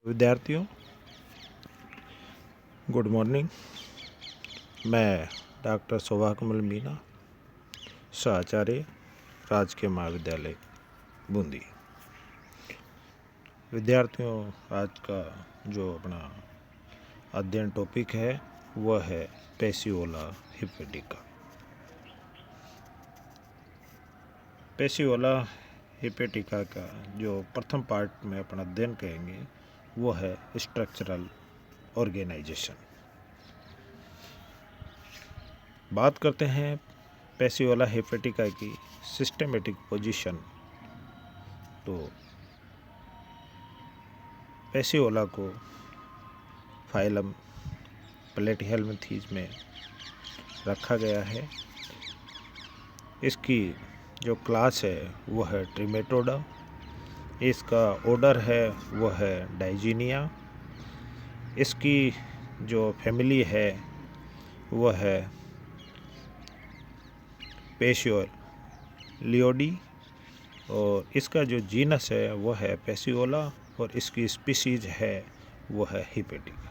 विद्यार्थियों, good morning. मैं doctor शोभाकमल Meena, सहाचार्य, राजकीय महाविद्यालय बूंदी। विद्यार्थियों, आज का जो अपना अध्ययन टॉपिक है वह है पैसिओला हिपेटिका। पैसिओला हिपेटिका का जो प्रथम पार्ट में अपना अध्ययन करेंगे वो है स्ट्रक्चरल ऑर्गेनाइजेशन। बात करते हैं पैसिओला हिपेटिका की सिस्टमेटिक पोजीशन। तो पैसिओला को फाइलम प्लेटिहेल्मिंथीज में रखा गया है। इसकी जो क्लास है वह है ट्रिमेटोडा। इसका ऑर्डर है वह है डाइजीनिया। इसकी जो फैमिली है वह है पैसियोलियोडी और इसका जो जीनस है वह है पैसिओला और इसकी स्पीसीज है वह है हिपेटिका।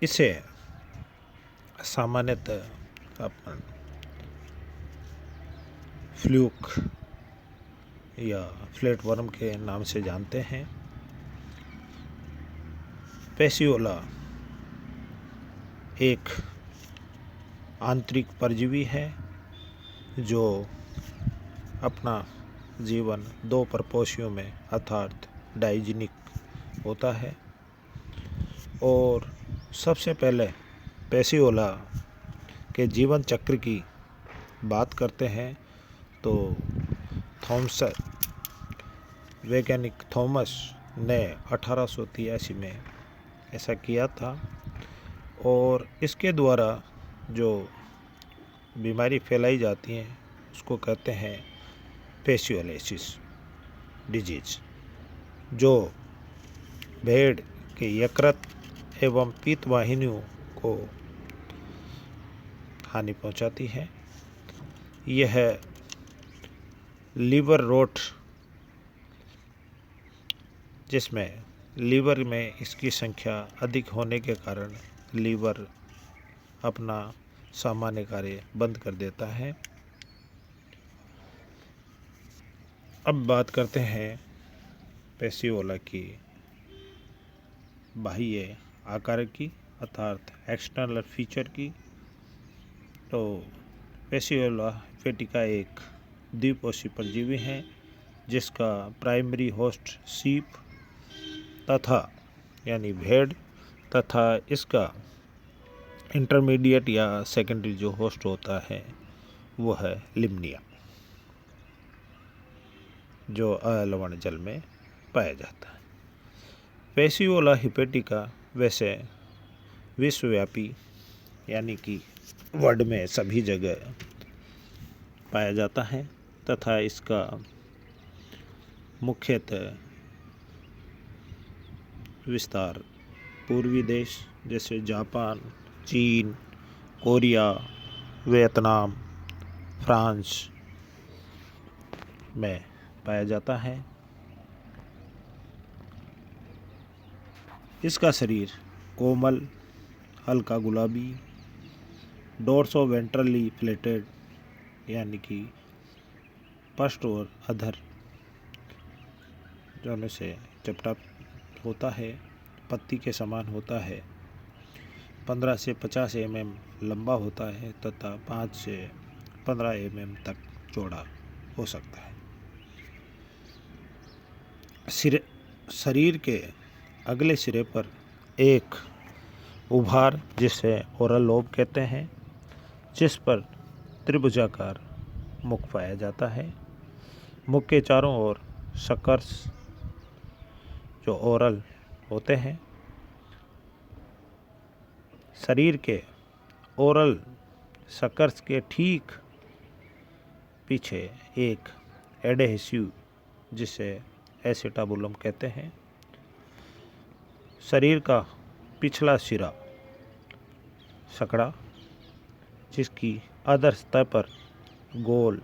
इसे सामान्यतः अपन फ्लूक या फ्लैटवर्म के नाम से जानते हैं। पैसिओला एक आंतरिक परजीवी है जो अपना जीवन दो परपोषियों में अर्थात डाइजीनिक होता है। और सबसे पहले पैसिओला के जीवन चक्र की बात करते हैं तो वैज्ञानिक थॉमस ने 1883 में ऐसा किया था और इसके द्वारा जो बीमारी फैलाई जाती है उसको कहते हैं पैसिओलाइसिस डिजीज, जो भेड़ के यकृत एवं पीत वाहिनियों को हानि पहुंचाती है। यह लीवर रोट, जिसमें लीवर में इसकी संख्या अधिक होने के कारण लीवर अपना सामान्य कार्य बंद कर देता है। अब बात करते हैं पैसिओला की बाह्य आकार की अर्थात एक्सटर्नल फीचर की। तो पैसिओला हिपेटिका एक द्विपोषी परजीवी है जिसका प्राइमरी होस्ट सीप तथा यानी भेड़ तथा इसका इंटरमीडिएट या सेकेंडरी जो होस्ट होता है वो है लिम्निया, जो अलवण जल में पाया जाता है। पैसिओला हिपेटिका वैसे विश्वव्यापी यानी कि वर्ल्ड में सभी जगह पाया जाता है तथा इसका मुख्यतः विस्तार पूर्वी देश जैसे जापान, चीन, कोरिया, वियतनाम, फ्रांस में पाया जाता है। इसका शरीर कोमल, हल्का गुलाबी, डोर्सो वेंट्रली फ्लैटेड यानी कि पृष्ठ और अधर दोनों से चपटा होता है, पत्ती के समान होता है, 15 से 50 mm लंबा होता है तथा 5 से 15 mm तक चौड़ा हो सकता है। शरीर के अगले सिरे पर एक उभार जिसे ओरल लोब कहते हैं, जिस पर त्रिभुजाकार मुख पाया जाता है। मुख के चारों ओर सकर्स जो ओरल होते हैं। शरीर के ओरल सकर्स के ठीक पीछे एक एडेहेसिव जिसे एसिटाबुलम कहते हैं। शरीर का पिछला सिरा सकड़ा, जिसकी अधर सतह पर गोल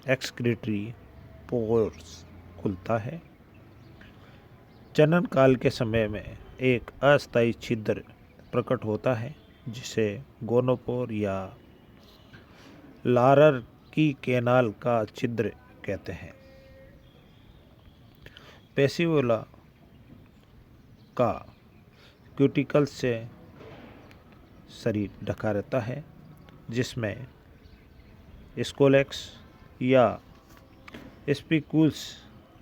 एक्सक्रीटरी पोर्स खुलता है। जनन काल के समय में एक अस्थायी छिद्र प्रकट होता है जिसे गोनोपोर या लारर की कैनाल का छिद्र कहते हैं। पेसियोला का क्यूटिकल से शरीर ढका रहता है जिसमें स्कोलेक्स या स्पिक्यूल्स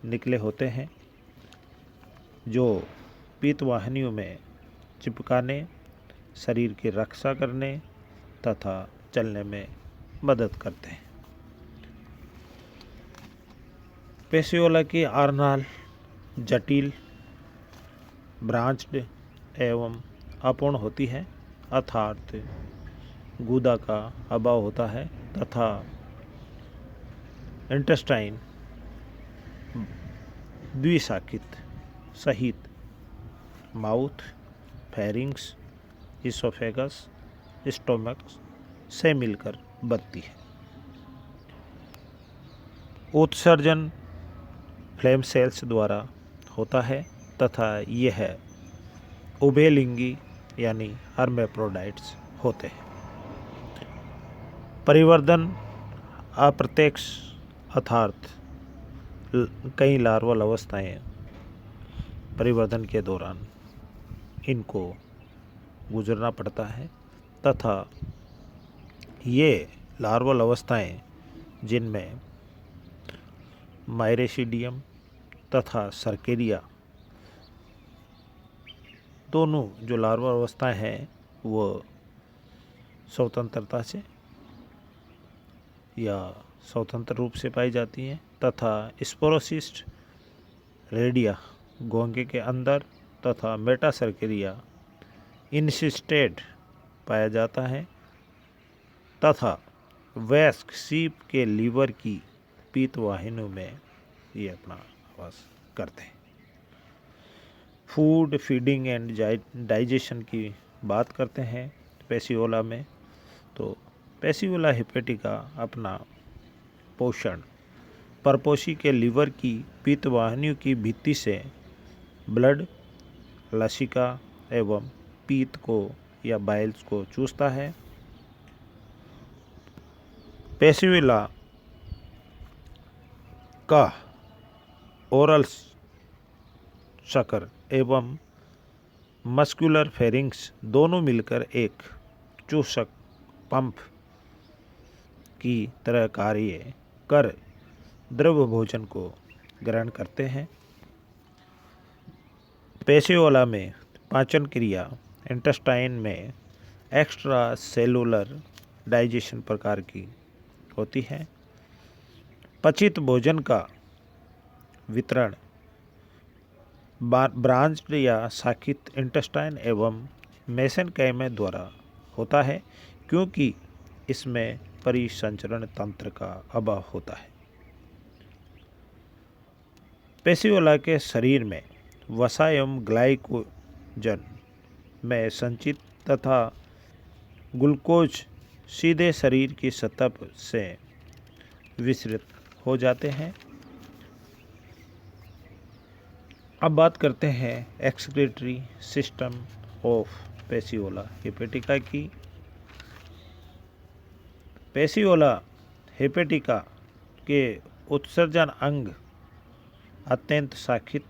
निकले होते हैं जो पीतवाहिनियों में चिपकाने, शरीर की रक्षा करने तथा चलने में मदद करते हैं। पेसियोला की आर्नाल जटिल, ब्रांच्ड एवं अपूर्ण होती है, अर्थात गुदा का अभाव होता है तथा इंटेस्टाइन द्विशाखित सहित माउथ, फेरिंग्स, इसोफेगस, स्टोमक से मिलकर बनती है। उत्सर्जन फ्लेम सेल्स द्वारा होता है तथा यह उभयलिंगी यानी हर्मेफ्रोडाइट्स होते हैं। परिवर्धन अप्रत्यक्ष अर्थात कई लार्वल अवस्थाएं परिवर्धन के दौरान इनको गुजरना पड़ता है तथा ये लार्वल अवस्थाएं जिनमें माइरेसिडियम तथा सर्केरिया दोनों जो लार्वा अवस्थाएं हैं वो स्वतंत्रता से या स्वतंत्र रूप से पाई जाती हैं तथा स्पोरोसिस्ट रेडिया घोंघे के अंदर तथा मेटासर्केरिया इंसिस्टेड पाया जाता है तथा वयस्क सीप के लीवर की पीतवाहिनियों में ये अपना आवास करते हैं। फूड, फीडिंग एंड डाइजेशन की बात करते हैं पेसियोला में, तो पेसियोला हेपेटिका अपना पोषण परपोषी के लीवर की पीतवाहिनियों की भित्ति से ब्लड, लसिका एवं पीत को या बाइल्स को चूसता है। पेसियोला का ओरल शकर एवं मस्कुलर फेरिंग्स दोनों मिलकर एक चूसक पंप की तरह कार्य कर द्रव भोजन को ग्रहण करते हैं। पेसियोला में पाचन क्रिया इंटेस्टाइन में एक्स्ट्रा सेलुलर डाइजेशन प्रकार की होती है। पचित भोजन का वितरण ब्रांच्ड या शाखित इंटेस्टाइन एवं मेसेनकाइमा द्वारा होता है क्योंकि इसमें परिसंचरण तंत्र का अभाव होता है। पेसियोला के शरीर में वसा एवं ग्लाइकोजन में संचित तथा ग्लूकोज सीधे शरीर की सतह से विसरित हो जाते हैं। अब बात करते हैं एक्सक्रीटरी सिस्टम ऑफ पेसियोला हेपेटिका की। पेसियोला हेपेटिका के उत्सर्जन अंग अत्यंत शाखित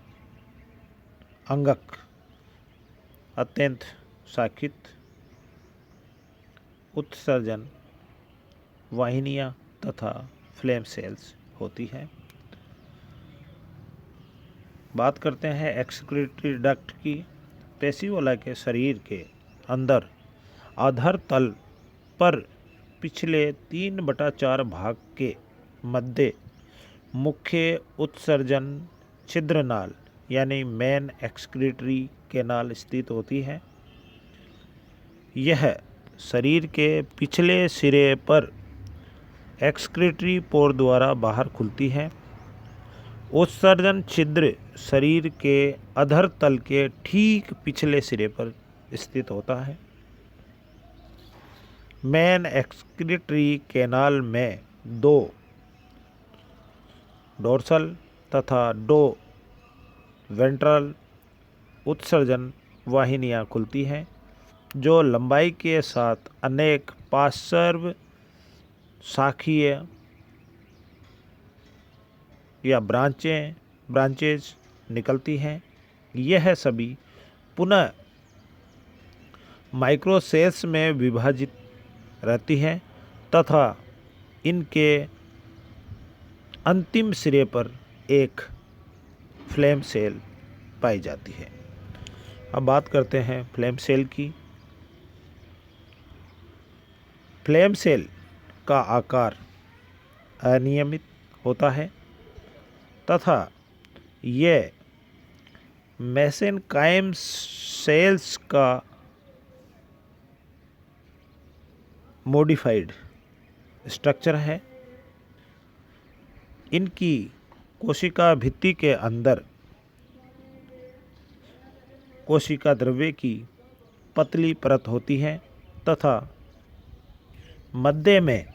अंगक, अत्यंत शाखित उत्सर्जन वाहिनियाँ तथा फ्लेम सेल्स होती है। बात करते हैं एक्सक्रीटरी डक्ट की। पेसियोला के शरीर के अंदर आधार तल पर पिछले 3/4 भाग के मध्य मुख्य उत्सर्जन छिद्रनाल यानी मेन एक्सक्रीटरी कैनाल स्थित होती है। यह शरीर के पिछले सिरे पर एक्सक्रीटरी पोर द्वारा बाहर खुलती है। उत्सर्जन छिद्र शरीर के अधर तल के ठीक पिछले सिरे पर स्थित होता है। मेन एक्सक्रीटरी कैनाल में 2 डोर्सल तथा डो वेंट्रल उत्सर्जन वाहिनियाँ खुलती हैं, जो लंबाई के साथ अनेक पार्श्व शाखीय या ब्रांचेज निकलती हैं। यह सभी पुनः माइक्रोसेल्स में विभाजित रहती हैं तथा इनके अंतिम सिरे पर एक फ्लेम सेल पाई जाती है। अब बात करते हैं फ्लेम सेल की। फ्लेम सेल का आकार अनियमित होता है तथा यह मेसेनकाइम सेल्स का मॉडिफाइड स्ट्रक्चर है। इनकी कोशिका भित्ति के अंदर कोशिका द्रव्य की पतली परत होती है तथा मध्य में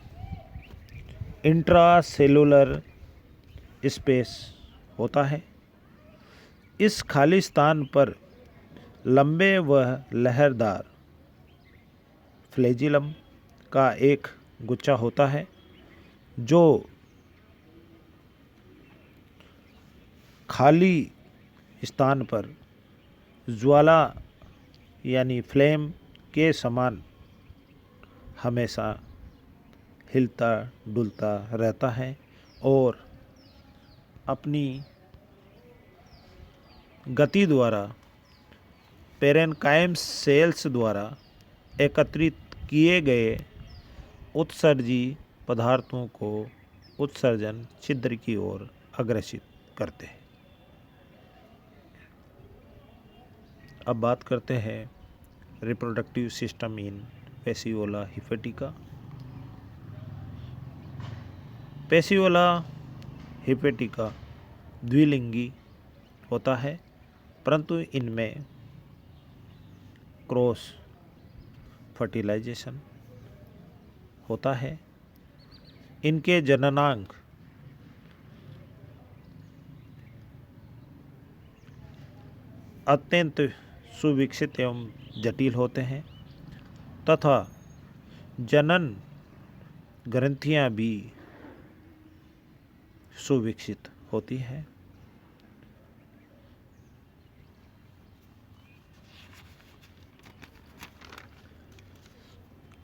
इंट्रासेलुलर स्पेस होता है। इस खाली स्थान पर लंबे व लहरदार फ्लैजिलम का एक गुच्छा होता है, जो खाली स्थान पर ज्वाला यानी फ्लेम के समान हमेशा हिलता डुलता रहता है और अपनी गति द्वारा पेरेनकाइम सेल्स द्वारा एकत्रित किए गए उत्सर्जी पदार्थों को उत्सर्जन छिद्र की ओर अग्रसित करते हैं। अब बात करते हैं रिप्रोडक्टिव सिस्टम इन पैसियोला हिपेटिका। पैसियोला हिपेटिका द्विलिंगी होता है, परंतु इनमें क्रॉस फर्टिलाइजेशन होता है। इनके जननांग अत्यंत सुविकसित एवं जटिल होते हैं तथा जनन ग्रंथियां भी सुविकसित होती हैं।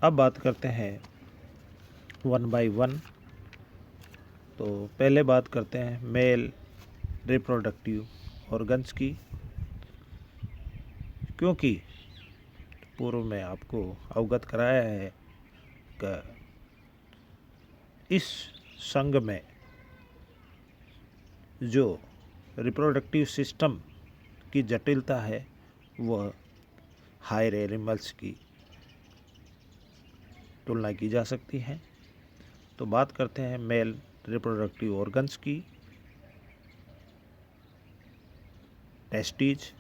अब बात करते हैं 1 बाय 1। तो पहले बात करते हैं मेल रिप्रोडक्टिव ऑर्गन्स की, क्योंकि पूर्व में आपको अवगत कराया है कि इस संघ में जो रिप्रोडक्टिव सिस्टम की जटिलता है वह हायर एनिमल्स की तुलना की जा सकती है। तो बात करते हैं मेल रिप्रोडक्टिव ऑर्गन्स की। टेस्टिज,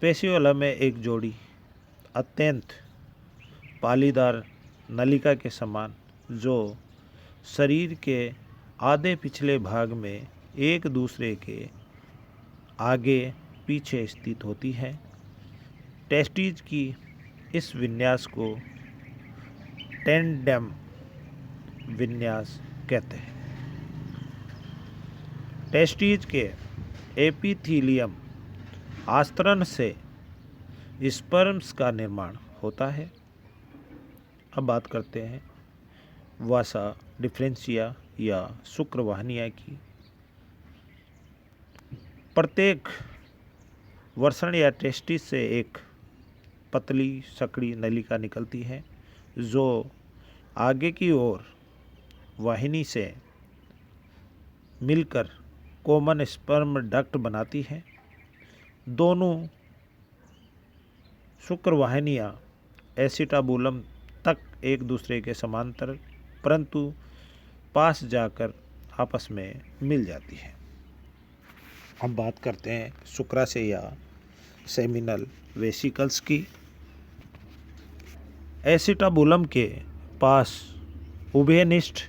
पेशियोला में एक जोड़ी अत्यंत पालीदार नलिका के समान, जो शरीर के आधे पिछले भाग में एक दूसरे के आगे पीछे स्थित होती है। टेस्टिज की इस विन्यास को टेंडेम विन्यास कहते हैं। टेस्टिज के एपिथीलियम आस्तरण से स्पर्म्स का निर्माण होता है। अब बात करते हैं वासा डिफरेंशिया या शुक्रवाहिनियाँ की। प्रत्येक वर्षण या टेस्टिस से एक पतली सकड़ी नलिका निकलती है, जो आगे की ओर वाहिनी से मिलकर कॉमन स्पर्म डक्ट बनाती है। दोनों शुक्रवाहिनियाँ एसिटाबुलम तक एक दूसरे के समांतर परंतु पास जाकर आपस में मिल जाती है। अब बात करते हैं शुक्राशय या सेमिनल वेसिकल्स की। एसिटाबुलम के पास उभयनिष्ठ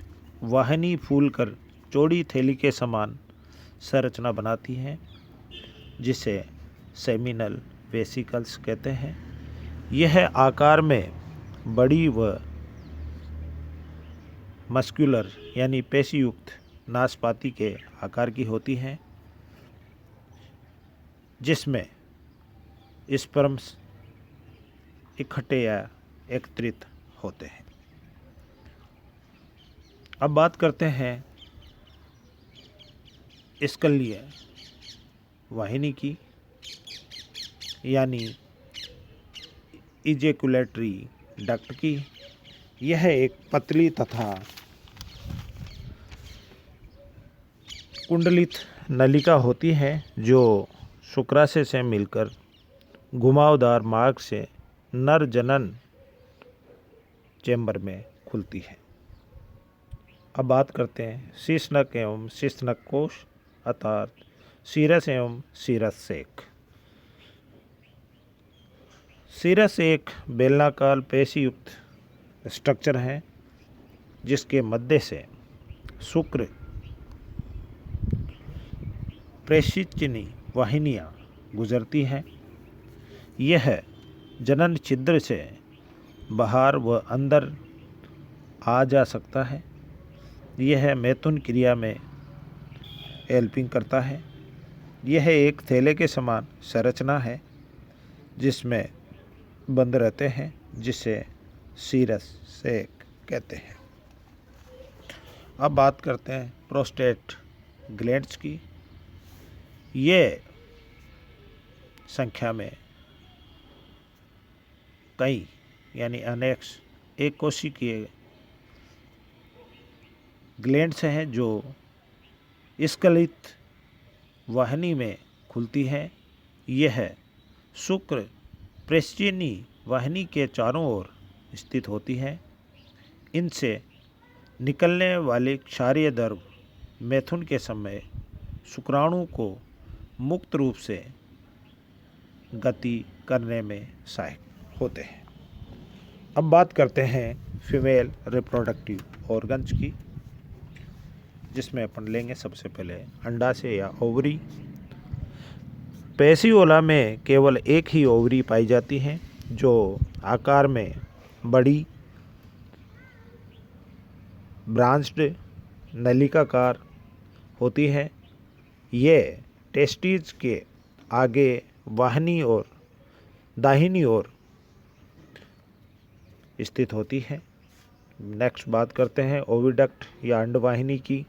वाहिनी फूलकर चौड़ी थैली के समान संरचना बनाती है, जिसे सेमिनल वेसिकल्स कहते हैं। यह आकार में बड़ी व मस्कुलर यानी पेशीयुक्त नाशपाती के आकार की होती है, जिसमें स्पर्म्स इकट्ठे या एकत्रित होते हैं। अब बात करते हैं स्कल्लीय वाहिनी की, यानी इजेकुलेटरी डक्ट की। यह एक पतली तथा कुंडलित नलिका होती है जो शुक्राशय से मिलकर घुमावदार मार्ग से नर जनन चैम्बर में खुलती है। अब बात करते हैं शीर्षनख एवं शीर्षनख कोश अर्थात शीरस एवं शीरसेक। शीरस एक बेलनाकार पेशीयुक्त स्ट्रक्चर है जिसके मध्य से शुक्र प्रेषितनी वाहिनियाँ गुजरती हैं। यह जनन छिद्र से बाहर व अंदर आ जा सकता है। यह मैथुन क्रिया में हेल्पिंग करता है। यह एक थैले के समान संरचना है जिसमें बंद रहते हैं, जिसे शीरस सेक कहते हैं। अब बात करते हैं प्रोस्टेट ग्लैंड्स की। ये संख्या में कई यानी अनेक एक कोशिकीय ग्लैंड्स हैं जो स्खलित वाहिनी में खुलती है। यह शुक्र प्रेषितनी वाहिनी के चारों ओर स्थित होती है। इनसे निकलने वाले क्षारीय द्रव मैथुन के समय शुक्राणु को मुक्त रूप से गति करने में सहायक होते हैं। अब बात करते हैं फीमेल रिप्रोडक्टिव ऑर्गन्स की, जिसमें अपन लेंगे सबसे पहले अंडाशय या ओवरी। पेशियोला में केवल एक ही ओवरी पाई जाती है जो आकार में बड़ी ब्रांच्ड नलिकाकार होती है। ये टेस्टिस के आगे वाहिनी और दाहिनी ओर स्थित होती है। नेक्स्ट बात करते हैं ओविडक्ट या अंडवाहिनी की।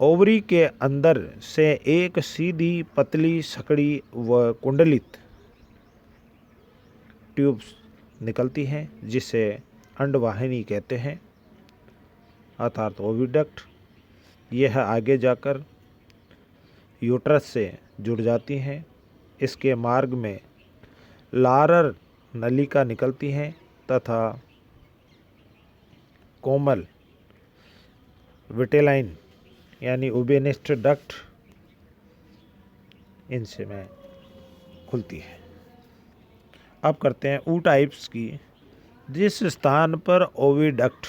ओवरी के अंदर से एक सीधी पतली सकड़ी व कुंडलित ट्यूब्स निकलती हैं जिसे अंडवाहिनी कहते हैं अर्थात ओविडक्ट। यह आगे जाकर यूट्रस से जुड़ जाती हैं। इसके मार्ग में लारर नलिका निकलती है तथा कोमल विटेलाइन यानी उभयनिष्ठ डक्ट इनसे में खुलती है। अब करते हैं ऊ टाइप्स की। जिस स्थान पर ओविडक्ट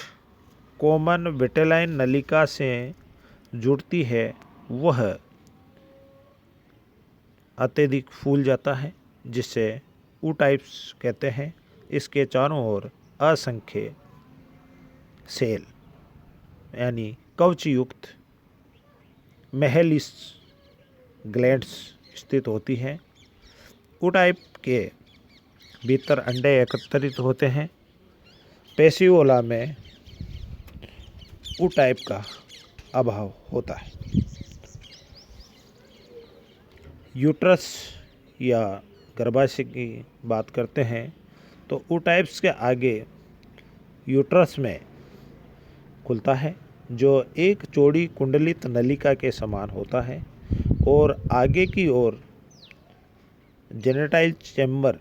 कॉमन विटेलाइन नलिका से जुड़ती है वह अत्यधिक फूल जाता है, जिसे ऊ टाइप्स कहते हैं। इसके चारों ओर असंख्य सेल यानी कवचयुक्त मेहेलिस ग्लैंड्स स्थित होती हैं। ऊ टाइप के भीतर अंडे एकत्रित होते हैं। पेशियोला में ऊ टाइप का अभाव होता है। यूट्रस या गर्भाशय की बात करते हैं तो ऊ टाइप्स के आगे यूट्रस में खुलता है जो एक चौड़ी कुंडलित नलिका के समान होता है और आगे की ओर जेनेटाइल चैम्बर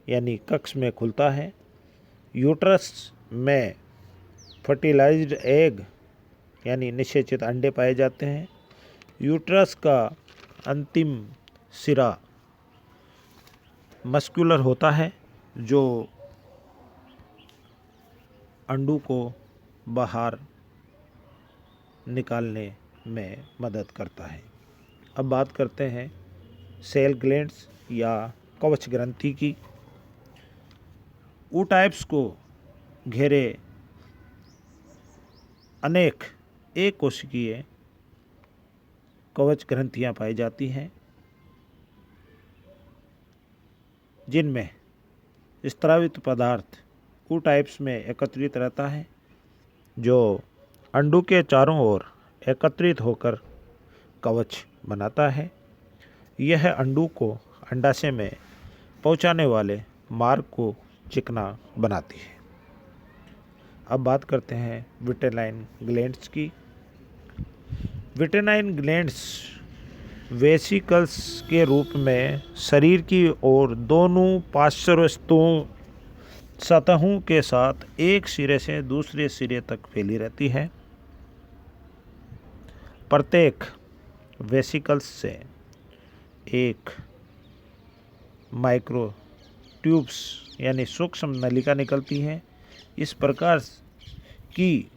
यानी कक्ष में खुलता है। यूट्रस में फर्टिलाइज्ड एग यानी निषेचित अंडे पाए जाते हैं। यूट्रस का अंतिम सिरा मस्कुलर होता है जो अंडों को बाहर निकालने में मदद करता है। अब बात करते हैं सेल ग्लैंड्स या कवच ग्रंथि की। ootypes को घेरे अनेक एक कोशिकीय कवच ग्रंथियां पाई जाती हैं, जिनमें स्रावित पदार्थ ootypes में एकत्रित रहता है, जो अंडों के चारों ओर एकत्रित होकर कवच बनाता है। यह अंडों को अंडाशय में पहुंचाने वाले मार्ग को चिकना बनाती है। अब बात करते हैं विटेलाइन ग्लैंड्स की। विटेलाइन ग्लैंड्स वेसिकल्स के रूप में शरीर की ओर दोनों पार्श्वस्थों सतहों के साथ एक सिरे से दूसरे सिरे तक फैली रहती है। प्रत्येक वेसिकल्स से एक माइक्रो ट्यूब्स यानी सूक्ष्म नलिका निकलती है। इस प्रकार की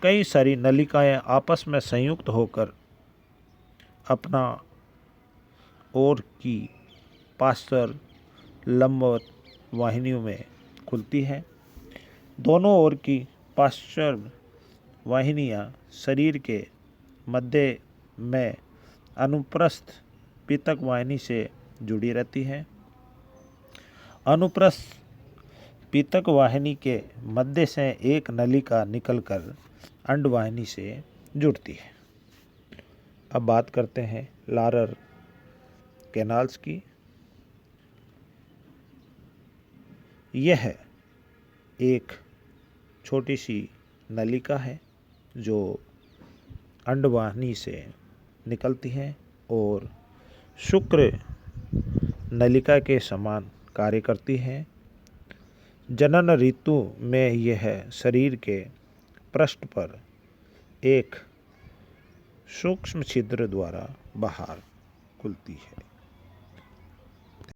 कई सारी नलिकाएं आपस में संयुक्त होकर अपना ओर की पार्श्व लंबवत वाहिनियों में खुलती है। दोनों ओर की पार्श्व वाहिनियां शरीर के मध्य में अनुप्रस्थ पीतक वाहिनी से जुड़ी रहती है। अनुप्रस्थ पीतक वाहिनी के मध्य से एक नलिका निकलकर अंडवाहिनी से जुड़ती है। अब बात करते हैं लारर कैनाल्स की। यह एक छोटी सी नलिका है जो अंडवाहिनी से निकलती है और शुक्र नलिका के समान कार्य करती है। जनन ऋतु में यह शरीर के पृष्ठ पर एक सूक्ष्म छिद्र द्वारा बाहर खुलती है।